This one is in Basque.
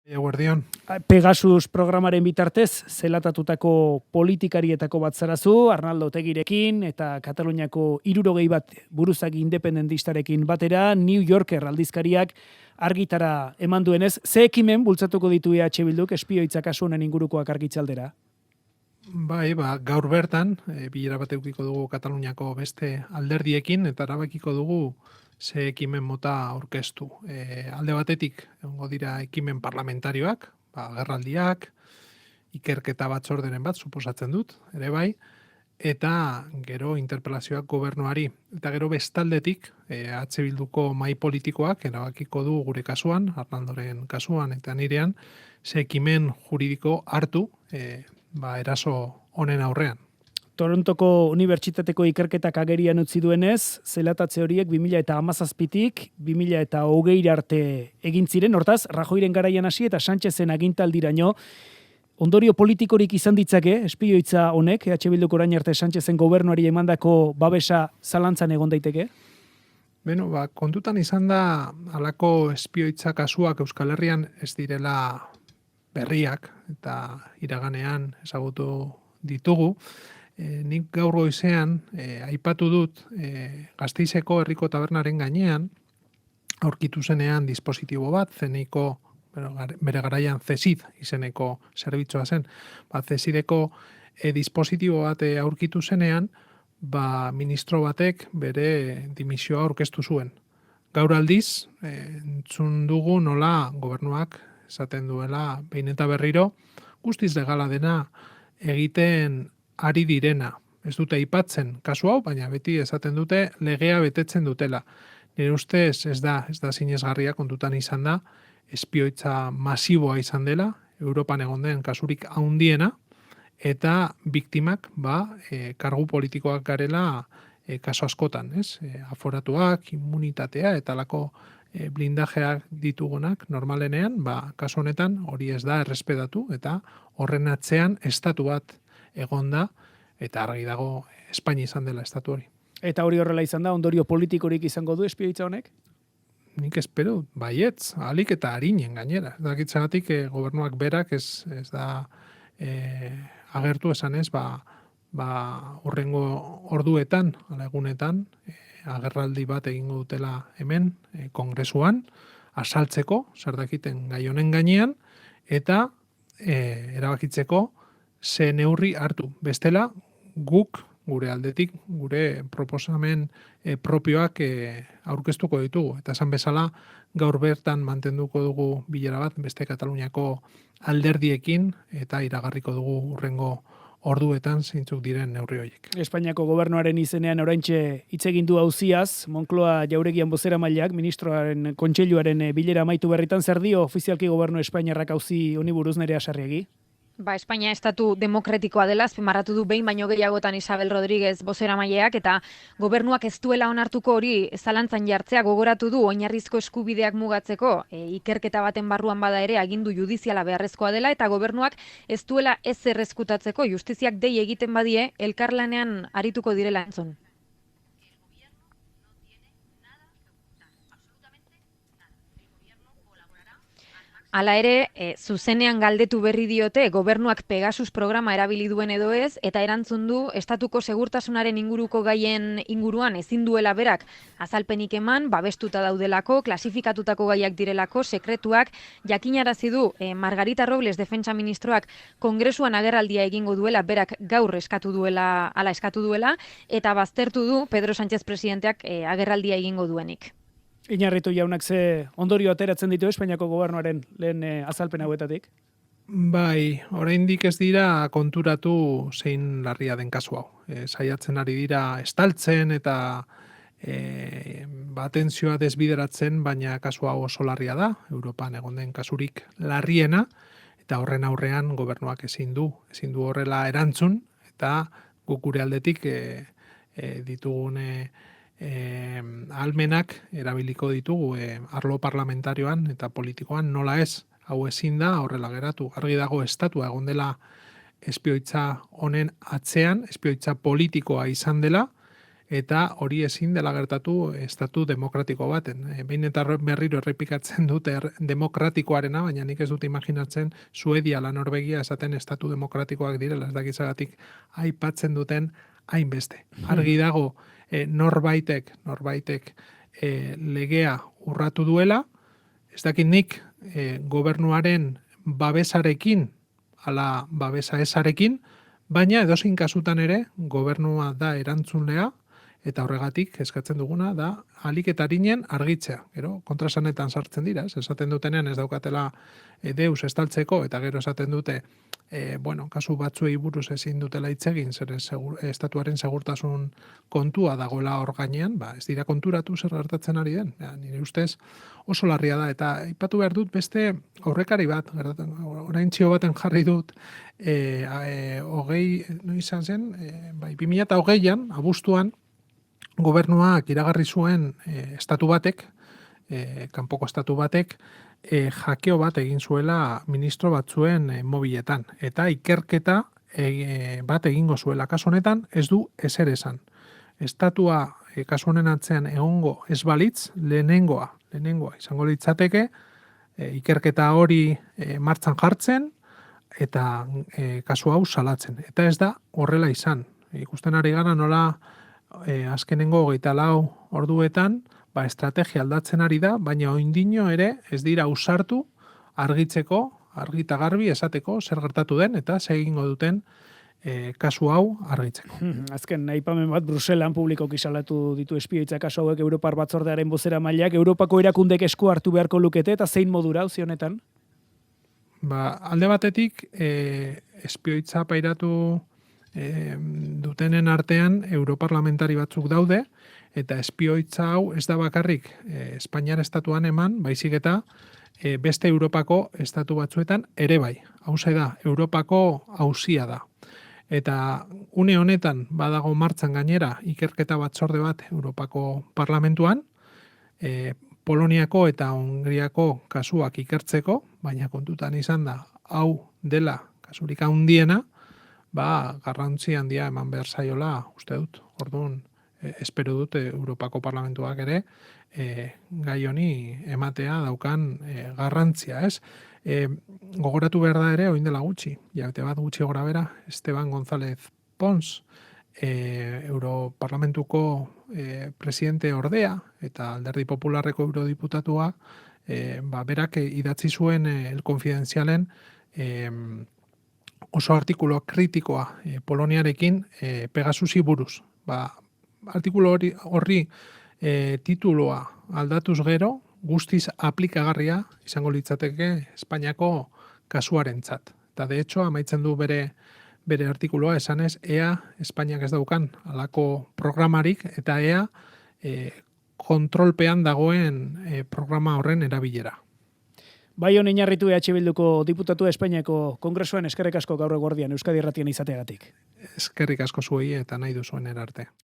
Eguerdion. Pegasus programaren bitartez, zelatatutako politikarietako bat zarazu, Arnaldo Otegirekin eta Kataluniako 61 buruzagi independentistarekin batera, New Yorker aldizkariak argitara eman duenez, ze ekimen bultzatuko ditu EH Bilduk espioitza kasu honen ingurukoak argitzaldera? Bai, gaur bertan, bilera bat edukiko dugu Kataluniako beste alderdiekin, eta erabakiko dugu ze ekimen mota aurkeztu. Alde batetik, egongo dira ekimen parlamentarioak, agerraldiak, ikerketa batzorderen bat, suposatzen dut, ere bai, eta gero interpelazioak gobernuari. Eta gero bestaldetik, EH Bilduko mahai politikoak erabakiko du gure kasuan, Arnaldoren kasuan eta nirean, ze ekimen juridiko hartu, eraso honen aurrean. Torontoko Unibertsitateko ikerketak agerian utzi duenez, zelatatze horiek 2017tik 2020 arte egin ziren, hortaz, Rajoyren garaian hasi eta Sánchezen agintaldiraino, ondorio politikorik izan ditzake, espioitza honek, EH Bilduk orain arte Sánchezen gobernuari emandako babesa zalantzan egon daiteke? Beno, kontutan izan da halako espioitza kasuak Euskal Herrian ez direla berriak eta iraganean ezagutu ditugu. Nik gaur goizean aipatu dut Gasteizeko herriko tabernaren gainean aurkitu zenean dispositibo bat, zeniko, bere garaian CSID izeneko zerbitzua zen, CSIDeko dispositibo bat aurkitu zenean, ministro batek bere dimisioa aurkeztu zuen. Gaur aldiz, entzun dugu nola gobernuak esaten duela behin eta berriro, guztiz legala dena egiten ari direna. Ez dute aipatzen kasu hau, baina beti esaten dute legea betetzen dutela. Nire ustez ez da sinesgarria kontutan izan da, espioitza masiboa izan dela, Europan egon den kasurik handiena, eta biktimak kargu politikoak garela kasu askotan, aforatuak, immunitatea eta lako blindajeak ditugunak normalenean, kasu honetan hori ez da errespetatu eta horren atzean estatu bat egonda eta argi dago Espainia izan dela estatu hori. Eta hori horrela izan da, ondorio politikorik izango du espioitza honek? Nik espero, baietz, ahalik eta harinen gainera. Dakitzagatik gobernuak berak ez da agertu esanez, hurrengo orduetan, egunetan, agerraldi bat egingo dutela hemen, kongresuan, asaltzeko, zer dakiten gai honen gainean, eta erabakitzeko ze neurri hartu. Bestela, guk, gure aldetik, gure proposamen propioak aurkeztuko ditugu. Eta esan bezala, gaur bertan mantenduko dugu bilera bat, beste Kataluniako alderdiekin, eta iragarriko dugu hurrengo orduetan zeintzuk diren neurri horiek. Espainiako gobernuaren izenean oraintxe hitz egin du auziaz, Moncloa jauregian bozeramaileak, ministroaren kontseiluaren bilera amaitu berritan, zer dio ofizialki gobernu espainiarrak auzi honi buruz Nerea Sarriegi? Espainia estatu demokratikoa dela, azpimarratu du behin baino gehiagotan Isabel Rodríguez bozeramaileak, eta gobernuak ez duela onartuko hori zalantzan jartzea gogoratu du oinarrizko eskubideak mugatzeko, ikerketa baten barruan bada ere agindu judiziala beharrezkoa dela, eta gobernuak ez duela ez errezkutatzeko justiziak dei egiten badie elkarlanean arituko direla entzun. Hala ere, zuzenean galdetu berri diote gobernuak Pegasus programa erabili duen edo ez, eta erantzun du estatuko segurtasunaren inguruko gaien inguruan ezin duela berak azalpenik eman, babestuta daudelako, klasifikatutako gaiak direlako, sekretuak, jakinarazi du Margarita Robles defentsa ministroak kongresuan agerraldia egingo duela, berak gaur eskatu duela, eta baztertu du Pedro Sánchez presidenteak agerraldia egingo duenik. Iñarritu jaunak ze ondorio ateratzen ditu Espainiako gobernuaren lehen azalpen hauetatik? Bai, oraindik ez dira konturatu zein larria den kasu hau. Saiatzen ari dira estaltzen eta atentzioa desbideratzen, baina kasu hau oso larria da, Europan egon den kasurik larriena, eta horren aurrean gobernuak ezin du horrela erantzun, eta guk gure aldetik ditugune almenak erabiliko ditugu arlo parlamentarioan eta politikoan, nola ez, hau ezin da horrela geratu. Argi dago estatua egon dela espioitza honen atzean, espioitza politikoa izan dela, eta hori ezin dela gertatu estatu demokratiko baten. Behin eta berriro errepikatzen dute demokratikoarena, baina nik ez dut imaginatzen Suedia la Norvegia esaten estatu demokratikoak direla, ez dakizagatik aipatzen duten hainbeste. Argi dago norbaitek legea urratu duela, ez dakit nik gobernuaren babesarekin, ala babesa esarekin, baina edozein kasutan ere gobernua da erantzunlea, eta horregatik eskatzen duguna da ahalik eta arinen argitzea. Gero kontrasanetan sartzen dira, esaten dutenean ez daukatela deus estaltzeko, eta gero esaten dute kasu batzuei buruz ezin dutela hitz egin, zer estatuaren segurtasun kontua dagoela hor gainean, ez dira konturatu zer gertatzen ari den. Nire ustez oso larria da, eta aipatu behar dut beste aurrekari bat, orain txio baten jarri dut, 2020an, abuztuan, gobernuak iragarri zuen estatu batek, kanpoko estatu batek, jakeo bat egin zuela ministro batzuen mobiletan. Eta ikerketa bat egingo zuela. Kasu honetan ez du ezer esan. Estatua kasu honen atzean egongo ez balitz, lehenengoa izango litzateke, ikerketa hori martxan jartzen, eta kasu hau salatzen. Eta ez da horrela izan. Ikusten ari gara nola azkenengo 24 orduetan estrategia aldatzen ari da, baina oraindino ere ez dira ausartu argitzeko, argi eta garbi esateko zer gertatu den eta zer egingo duten kasu hau argitzeko. Azken aipamen bat Bruselan publikoki salatu ditu espioitza kasu hauek Europar Batzordearen bozeramaileak, Europako erakundek esku hartu beharko lukete eta zein modura auzi honetan? Alde batetik espioitza pairatu dutenen artean europarlamentari batzuk daude, eta espioitza hau ez da bakarrik Espainiar estatuan eman, baizik eta beste Europako estatu batzuetan ere bai. Hauze da, Europako auzia da. Eta une honetan badago martxan gainera ikerketa batzorde bat Europako Parlamentuan, Poloniako eta Hungriako kasuak ikertzeko, baina kontutan izan da, hau dela kasurik handiena, garrantzi handia eman behar zaiola, uste dut. Orduan, espero dut Europako Parlamentuak ere gai honi ematea daukan garrantzia, ez? Gogoratu behar da ere, orain dela gutxi, hilabete bat gutxi gora bera, Esteban González Pons, Europarlamentuko presidente ordea eta Alderdi Popularreko eurodiputatua, berak idatzi zuen El Confidencialen oso artikulo kritikoa Poloniarekin Pegasusi buruz. Artikulu horri tituloa aldatuz gero, guztiz aplikagarria izango litzateke Espainiako kasuarentzat. Eta de hecho, amaitzen du bere artikuloa esanez, ea Espainiak ez daukan halako programarik, eta ea kontrolpean dagoen programa horren erabilera. Bai honen jarritu Bilduko diputatu Espainiako Kongresuan eskerrik asko gaur eguerdian Euskadi Irratian izateagatik. Eskerrik asko zuei eta nahi duzuen erarte.